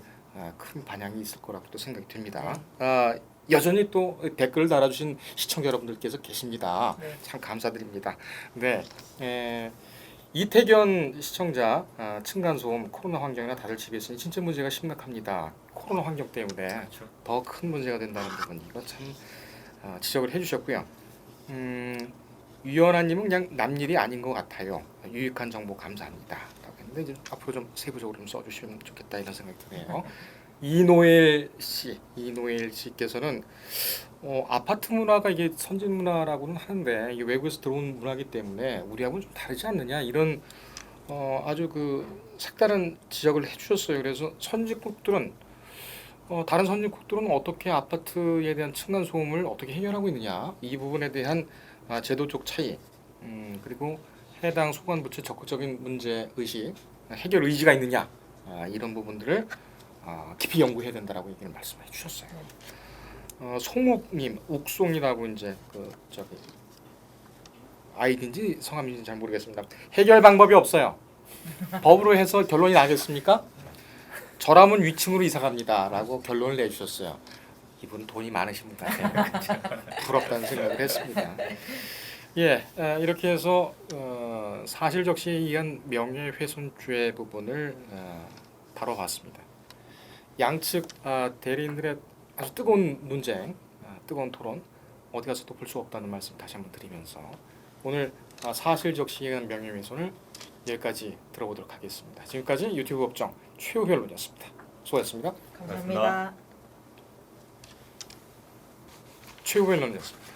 큰 반향이 있을 거라고 또 생각이 됩니다. 여전히 또 댓글을 달아주신 시청자 여러분들께서 계십니다. 참 감사드립니다. 네. 이태견 시청자 층간소음 코로나 환경이나 다들 집에 있으니 진짜 문제가 심각합니다. 코로나 환경 때문에 더 큰 문제가 된다는 부분 이거 참 지적을 해주셨고요. 유연아님은 그냥 남일이 아닌 것 같아요. 유익한 정보 감사합니다. 라고 했는데 이제 앞으로 좀 세부적으로 좀 써주시면 좋겠다 이런 생각이 드네요. 이노엘 씨께서는 아파트 문화가 이게 선진 문화라고는 하는데 이게 외국에서 들어온 문화이기 때문에 우리하고는 좀 다르지 않느냐 이런 아주 그 색다른 지적을 해주셨어요. 그래서 선진국들은 다른 선진국들은 어떻게 아파트에 대한 층간 소음을 어떻게 해결하고 있느냐 이 부분에 대한 제도적 차이 그리고 해당 소관부처 적극적인 문제 의식 해결 의지가 있느냐 이런 부분들을 깊이 연구해야 된다라고 얘기를 말씀해 주셨어요. 송욱님, 욱송이라고 이제 그 저기 아이디인지 성함인지 잘 모르겠습니다. 해결 방법이 없어요. 법으로 해서 결론이 나겠습니까? 저라면 위층으로 이사 갑니다라고 결론을 내주셨어요. 이분 돈이 많으신 분 같아요. 부럽다는 생각을 했습니다. 예, 이렇게 해서 사실적시에 의한 명예훼손죄 부분을 다뤄봤습니다. 양측 대리인들의 아주 뜨거운 논쟁, 뜨거운 토론 어디 가서도 볼 수 없다는 말씀 다시 한번 드리면서 오늘 사실적시에 의한 명예훼손을 여기까지 들어보도록 하겠습니다. 지금까지 유튜브 법정 최우 변론이었습니다. 수고하셨습니다. 감사합니다. 최우 변론이었습니다.